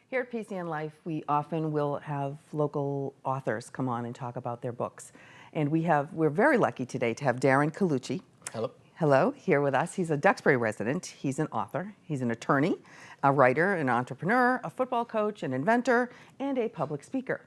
Here at PCN Life, we often will have local authors come on and talk about their books. And we're very lucky today to have Darin Colucci. Hello. Hello, here with us. He's a Duxbury resident. He's an author. He's an attorney, a writer, an entrepreneur, a football coach, an inventor, and a public speaker.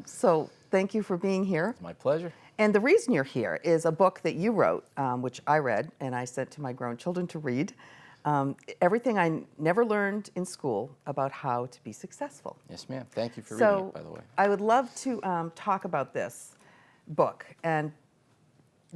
So thank you for being here. It's my pleasure. And the reason you're here is a book that you wrote, which I read, and I sent to my grown children to read. Everything I never learned in school about how to be successful. Yes, ma'am. Thank you for reading it, by the way. I would love to talk about this book, and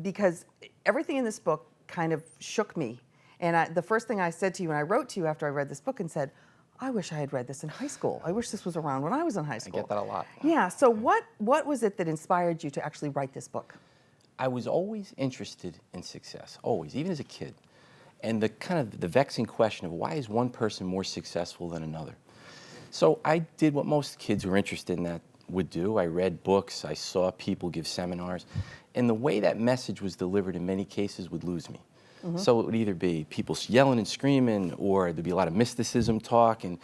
because everything in this book kind of shook me. And the first thing I said to you, and I wrote to you after I read this book and said, I wish I had read this in high school. I wish this was around when I was in high school. I get that a lot. Yeah, so what was it that inspired you to actually write this book? I was always interested in success, always, even as a kid. And the vexing question of why is one person more successful than another? So I did what most kids who are interested in that would do. I read books, I saw people give seminars, and the way that message was delivered in many cases would lose me. Mm-hmm. So it would either be people yelling and screaming, or there'd be a lot of mysticism talk, and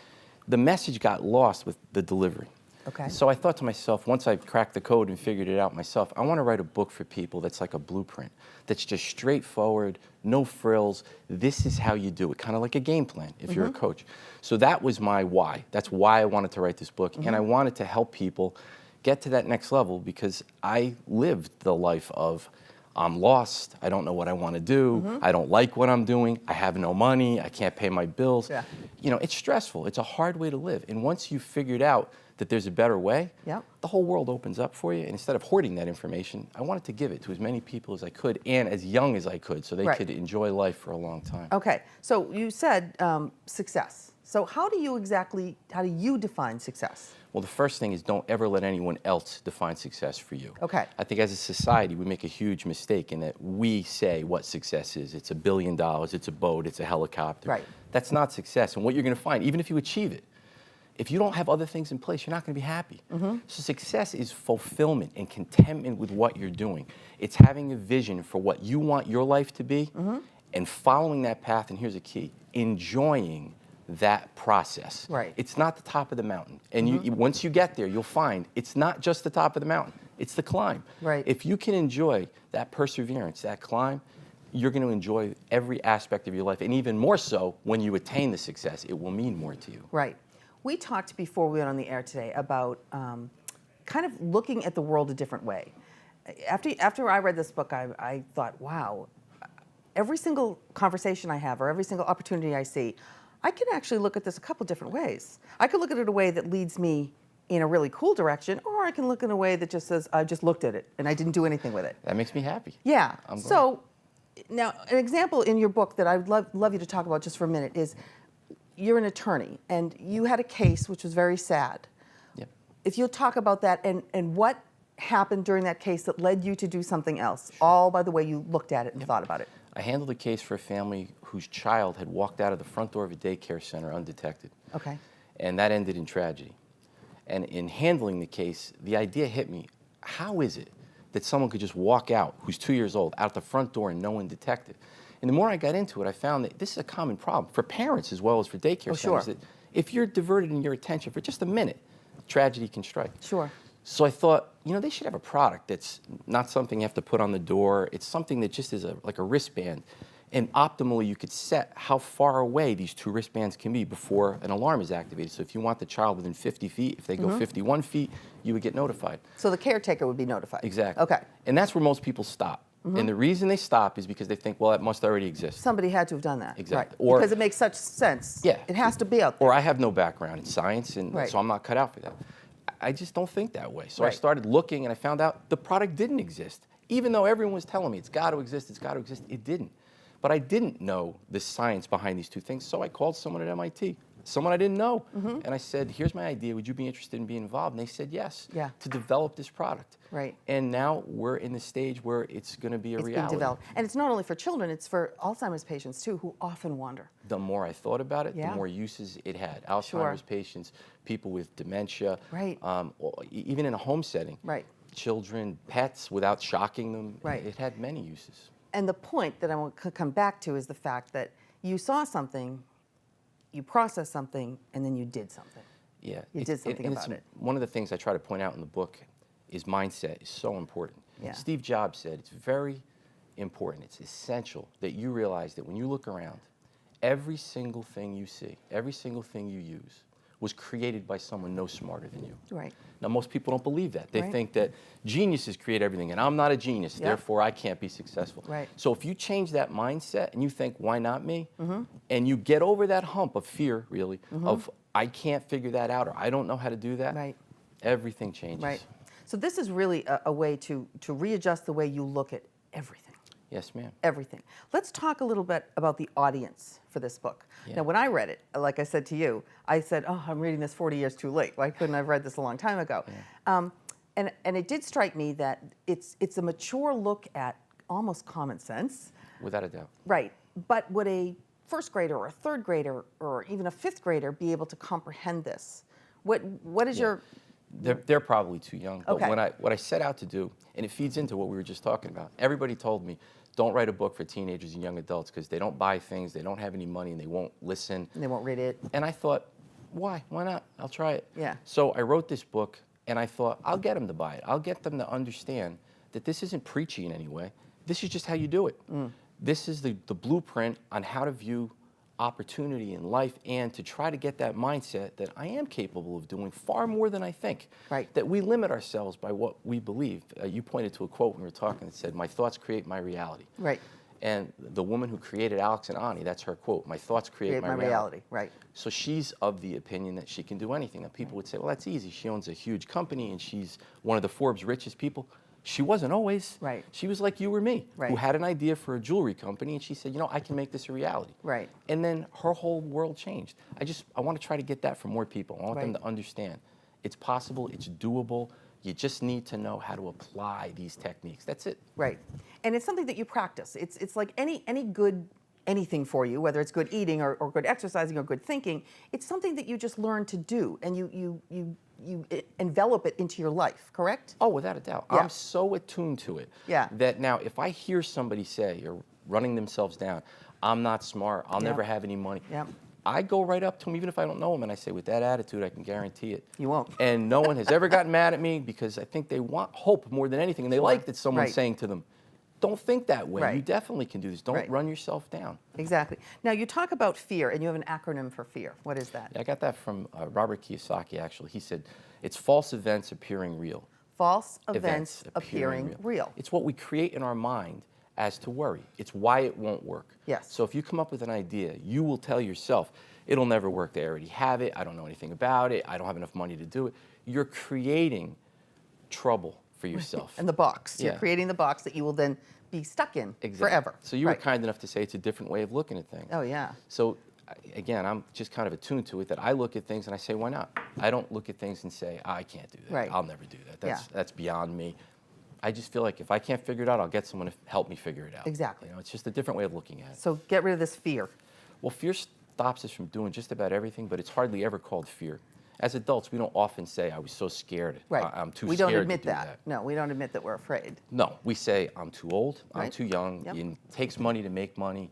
the message got lost with the delivery. Okay. So I thought to myself, once I cracked the code and figured it out myself, I want to write a book for people that's like a blueprint, that's just straightforward, no frills. This is how you do it, kind of like a game plan if you're a coach. So that was my why. That's why I wanted to write this book, and I wanted to help people get to that next level because I lived the life of I'm lost, I don't know what I want to do, I don't like what I'm doing, I have no money, I can't pay my bills. Yeah. You know, it's stressful, it's a hard way to live. And once you've figured out that there's a better way, the whole world opens up for you. And instead of hoarding that information, I wanted to give it to as many people as I could and as young as I could so they could enjoy life for a long time. Okay, so you said success. So how do you define success? Well, the first thing is don't ever let anyone else define success for you. Okay. I think as a society, we make a huge mistake in that we say what success is. It's $1 billion, it's a boat, it's a helicopter. Right. That's not success. And what you're going to find, even if you achieve it, if you don't have other things in place, you're not going to be happy. So success is fulfillment and contentment with what you're doing. It's having a vision for what you want your life to be and following that path, and here's a key, enjoying that process. Right. It's not the top of the mountain. And once you get there, you'll find it's not just the top of the mountain, it's the climb. Right. If you can enjoy that perseverance, that climb, you're going to enjoy every aspect of your life, and even more so when you attain the success, it will mean more to you. Right. We talked before we went on the air today about kind of looking at the world a different way. After I read this book, I thought, wow, every single conversation I have or every single opportunity I see, I can actually look at this a couple different ways. I could look at it a way that leads me in a really cool direction, or I can look in a way that just says, I just looked at it and I didn't do anything with it. That makes me happy. Yeah. So now an example in your book that I would love you to talk about just for a minute is you're an attorney and you had a case which was very sad. Yep. If you'll talk about that and what happened during that case that led you to do something else, all by the way you looked at it and thought about it. I handled a case for a family whose child had walked out of the front door of a daycare center undetected. Okay. And that ended in tragedy. And in handling the case, the idea hit me, how is it that someone could just walk out, who's 2 years old, out the front door and no one detected? And the more I got into it, I found that this is a common problem for parents as well as for daycare centers. That if you're diverted in your attention for just a minute, tragedy can strike. Sure. So I thought, you know, they should have a product that's not something you have to put on the door. It's something that just is like a wristband. And optimally, you could set how far away these two wristbands can be before an alarm is activated. So if you want the child within 50 feet, if they go 51 feet, you would get notified. So the caretaker would be notified. Exactly. Okay. And that's where most people stop. And the reason they stop is because they think, well, that must already exist. Somebody had to have done that. Exactly. Right. Or, because it makes such sense. Yeah. It has to be out there. Or I have no background in science, and so I'm not cut out for that. I just don't think that way. So I started looking, and I found out the product didn't exist. Even though everyone was telling me it's got to exist, it didn't. But I didn't know the science behind these two things, so I called someone at MIT, someone I didn't know, and I said, here's my idea, would you be interested in being involved? And they said yes, to develop this product. Right. And now we're in the stage where it's going to be a reality. It's being developed. And it's not only for children, it's for Alzheimer's patients too, who often wander. The more I thought about it, the more uses it had. Alzheimer's patients, people with dementia, even in a home setting, children, pets, without shocking them, it had many uses. And the point that I want to come back to is the fact that you saw something, you processed something, and then you did something. Yeah. You did something about it. One of the things I try to point out in the book is mindset is so important. Yeah. Steve Jobs said it's very important, it's essential that you realize that when you look around, every single thing you see, every single thing you use was created by someone no smarter than you. Right. Now, most people don't believe that. They Right. think that geniuses create everything, and I'm not a genius, Yep. therefore I can't be successful. Right. So if you change that mindset and you think, why not me? Mm-hmm. And you get over that hump of fear, really, of I can't figure that out or I don't know how to do that, Right. everything changes. Right. So this is really a way to readjust the way you look at everything. Yes, ma'am. Everything. Let's talk a little bit about the audience for this book. Yeah. Now, when I read it, like I said to you, I said, oh, I'm reading this 40 years too late. Why couldn't I have read this a long time ago? Yeah. And it did strike me that it's a mature look at almost common sense. Without a doubt. Right. But would a first grader or a third grader or even a fifth grader be able to comprehend this? What is your... They're probably too young. But Okay. what I set out to do, and it feeds into what we were just talking about, everybody told me, don't write a book for teenagers and young adults because they don't buy things, they don't have any money, and they won't listen. They won't read it. And I thought, why? Why not? I'll try it. Yeah. So I wrote this book, and I thought, I'll get them to buy it. I'll get them to understand that this isn't preachy in any way. This is just how you do it. This is the blueprint on how to view opportunity in life and to try to get that mindset that I am capable of doing far more than I think. Right. That we limit ourselves by what we believe. You pointed to a quote when we were talking that said, my thoughts create my reality. Right. And the woman who created Alex and Ani, that's her quote, my thoughts create my reality. Right. So she's of the opinion that she can do anything. And people would say, well, that's easy. She owns a huge company and she's one of the Forbes richest people. She wasn't always. Right. She was like you or me, Right. who had an idea for a jewelry company, and she said, you know, I can make this a reality. Right. And then her whole world changed. I want to try to get that for more people. I want them Right. to understand it's possible, it's doable. You just need to know how to apply these techniques. That's it. Right. And it's something that you practice. It's like any good anything for you, whether it's good eating or good exercising or good thinking, it's something that you just learn to do and you envelop it into your life, correct? Oh, without a doubt. Yeah. I'm so attuned to it Yeah. that now if I hear somebody say or running themselves down, I'm not smart, I'll Yeah. never have any money. Yeah. I go right up to them, even if I don't know them, and I say, with that attitude, I can guarantee it. You won't. And no one has ever gotten mad at me because I think they want hope more than anything. And they like that someone's Right. saying to them, don't think that way. Right. You definitely can do this. Don't Right. run yourself down. Exactly. Now, you talk about fear, and you have an acronym for fear. What is that? I got that from Robert Kiyosaki, actually. He said, it's false events appearing real. False events appearing real. It's what we create in our mind as to worry. It's why it won't work. Yes. So if you come up with an idea, you will tell yourself, it'll never work. They already have it. I don't know anything about it. I don't have enough money to do it. You're creating trouble for yourself. And the box. You're Yeah. creating the box that you will then be stuck in forever. So you were Right. kind enough to say it's a different way of looking at things. Oh, yeah. So again, I'm just kind of attuned to it that I look at things and I say, why not? I don't look at things and say, I can't do that. Right. I'll never do that. Yeah. That's beyond me. I just feel like if I can't figure it out, I'll get someone to help me figure it out. Exactly. You know, it's just a different way of looking at it. So get rid of this fear. Well, fear stops us from doing just about everything, but it's hardly ever called fear. As adults, we don't often say, I was so scared. Right. I'm too we scared don't admit to do that. No, we don't admit that we're afraid. No, we say, I'm too old, I'm Right. too young, Yep. it takes money to make money,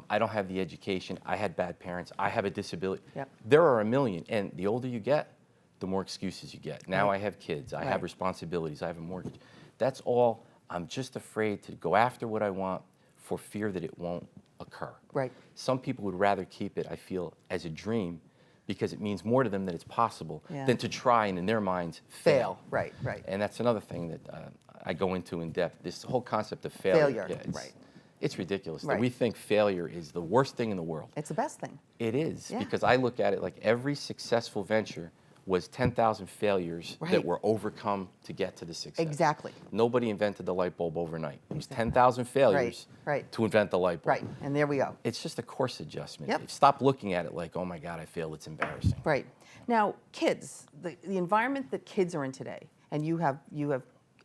I don't have the education, I had bad parents, I have a disability. Yep. There are a million, and the older you get, the more excuses you get. Now Right. I have kids, I Right. have responsibilities, I have a mortgage. That's all. I'm just afraid to go after what I want for fear that it won't occur. Right. Some people would rather keep it, I feel, as a dream because it means more to them that it's possible Yeah. than to try and in their minds Fail. Right, right. and that's another thing that I go into in depth, this whole concept of failure. Failure, Yeah, right. It's ridiculous that Right. we think failure is the worst thing in the world. It's the best thing. It is, Yeah. because I look at it like every successful venture was 10,000 failures Right. that were overcome to get to the success. Exactly. Nobody invented the light bulb overnight. It was 10,000 failures right. to invent the light bulb. Right. And there we go. It's just a course adjustment. Yep. Stop looking at it like, oh my God, I failed, it's embarrassing. Right. Now, kids, the environment that kids are in today, and you have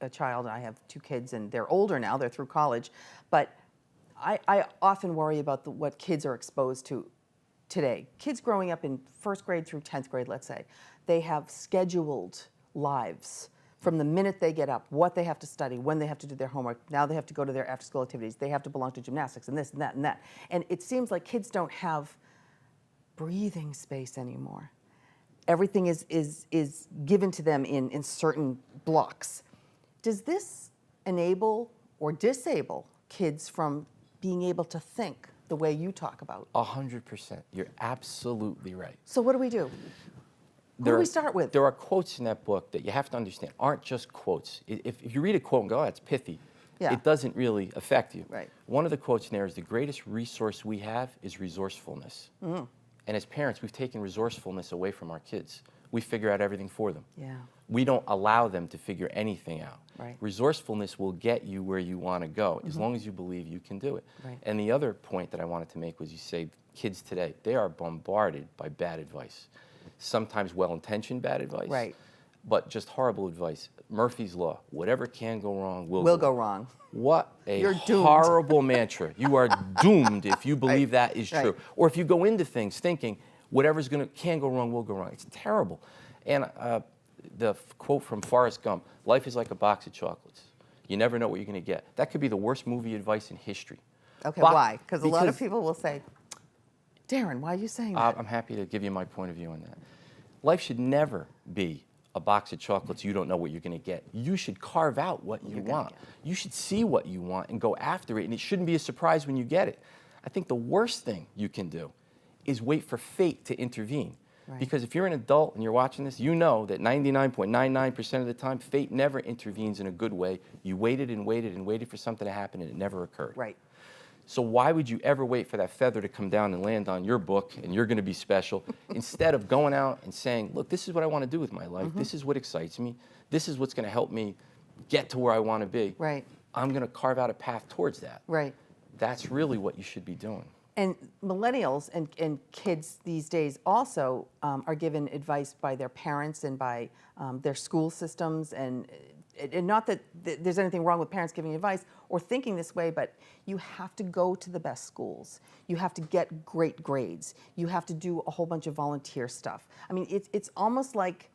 a child, I have two kids, and they're older now, they're through college, but I often worry about what kids are exposed to today. Kids growing up in first grade through 10th grade, let's say, they have scheduled lives from the minute they get up, what they have to study, when they have to do their homework. Now they have to go to their after-school activities. They have to belong to gymnastics and this and that and that. And it seems like kids don't have breathing space anymore. everything is given to them in certain blocks. Does this enable or disable kids from being able to think the way you talk about? 100%. You're absolutely right. So what do we do? Who do we start with? There are quotes in that book that you have to understand aren't just quotes. If you read a quote and go, oh, that's pithy, Yeah. it doesn't really affect you. Right. One of the quotes in there is the greatest resource we have is resourcefulness. And as parents, we've taken resourcefulness away from our kids. We figure out everything for them. Yeah. We don't allow them to figure anything out. Right. Resourcefulness will get you where you want to go as long as you believe you can do it. Right. And the other point that I wanted to make was you say kids today, they are bombarded by bad advice. Sometimes well-intentioned bad advice, Right. but just horrible advice. Murphy's Law, whatever can go wrong Will go wrong. What a You're doomed. horrible mantra. You are doomed if you believe that is true. Right. Or if you go into things thinking whatever's can go wrong will go wrong. It's terrible. And the quote from Forrest Gump, life is like a box of chocolates. You never know what you're going to get. That could be the worst movie advice in history. Okay, why? Because a lot of people will say, Darin, why are you saying that? I'm happy to give you my point of view on that. Life should never be a box of chocolates you don't know what you're going to get. You should carve out what you want. You should see what you want and go after it, and it shouldn't be a surprise when you get it. I think the worst thing you can do is wait for fate to intervene. Right. Because if you're an adult and you're watching this, you know that 99.99% of the time, fate never intervenes in a good way. You waited and waited and waited for something to happen, and it never occurred. Right. So why would you ever wait for that feather to come down and land on your book and you're going to be special instead of going out and saying, look, this is what I want to do with my life. This is what excites me. This is what's going to help me get to where I want to be. Right. I'm going to carve out a path towards that. Right. That's really what you should be doing. And millennials and kids these days also are given advice by their parents and by their school systems, and not that there's anything wrong with parents giving advice or thinking this way, but you have to go to the best schools. You have to get great grades. You have to do a whole bunch of volunteer stuff. I mean, it's almost like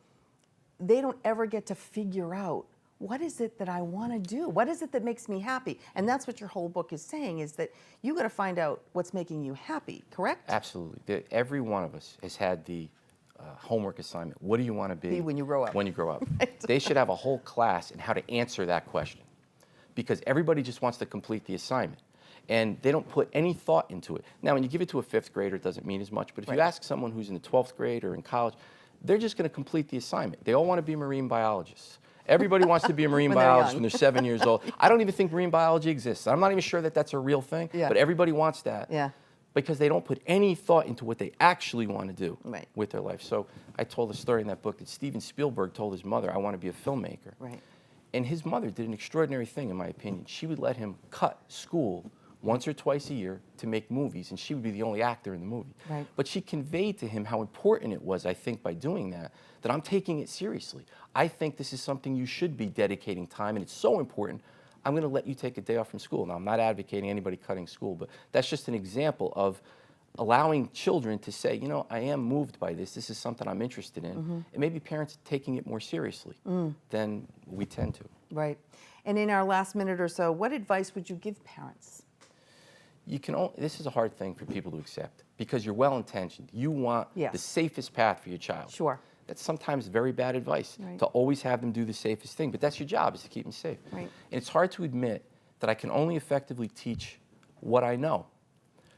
they don't ever get to figure out, what is it that I want to do? What is it that makes me happy? And that's what your whole book is saying, is that you got to find out what's making you happy, correct? Absolutely. Every one of us has had the homework assignment. What do you want to be when you grow up? When you grow up. Right. They should have a whole class in how to answer that question, because everybody just wants to complete the assignment. And they don't put any thought into it. Now, when you give it to a 5th grader, it doesn't mean as much. But if you ask someone who's in the 12th grade or in college, they're just going to complete the assignment. They all want to be marine biologists. Everybody wants to be a marine biologist when they're 7 years old. I don't even think marine biology exists. I'm not even sure that that's a real thing, but everybody wants that. Yeah. Because they don't put any thought into what they actually want to do Right. with their life. So I told a story in that book that Steven Spielberg told his mother, I want to be a filmmaker. Right. And his mother did an extraordinary thing, in my opinion. She would let him cut school once or twice a year to make movies, and she would be the only actor in the movie. Right. But she conveyed to him how important it was, I think, by doing that, that I'm taking it seriously. I think this is something you should be dedicating time, and it's so important, I'm going to let you take a day off from school. Now, I'm not advocating anybody cutting school, but that's just an example of allowing children to say, you know, I am moved by this. This is something I'm interested in. And maybe parents taking it more seriously than we tend to. Right. And in our last minute or so, what advice would you give parents? This is a hard thing for people to accept because you're well-intentioned. You want the safest path for your child. Sure. That's sometimes very bad advice, to always have them do the safest thing. But that's your job, is to keep them safe. Right. And it's hard to admit that I can only effectively teach what I know.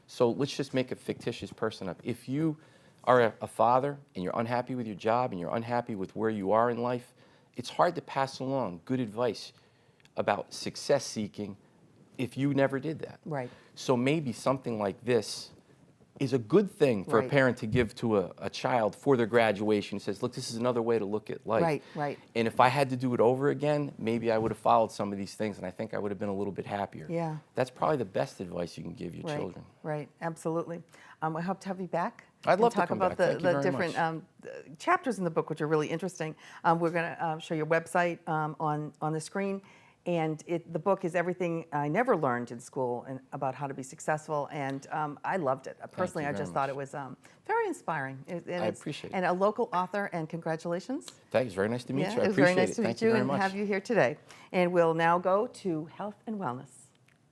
So let's just make a fictitious person up. If you are a father and you're unhappy with your job and you're unhappy with where you are in life, it's hard to pass along good advice about success seeking if you never did that. Right. So maybe something like this is a good thing for a parent to give to a child for their graduation. It says, look, this is another way to look at life. Right, right. And if I had to do it over again, maybe I would have followed some of these things, and I think I would have been a little bit happier. Yeah. That's probably the best advice you can give your children. Right, absolutely. I hope to have you back. I'd love to talk come about back. Thank you the very different much. chapters in the book, which are really interesting. We're going to show your website on the screen. And the book is everything I never learned in school about how to be successful, and I loved it. Personally, I just thought it was very inspiring. I appreciate it. And a local author, and congratulations. Thanks. Very nice to meet you. I it was very appreciate nice it. to Thank meet you you very and much. have you here today. And we'll now go to health and wellness.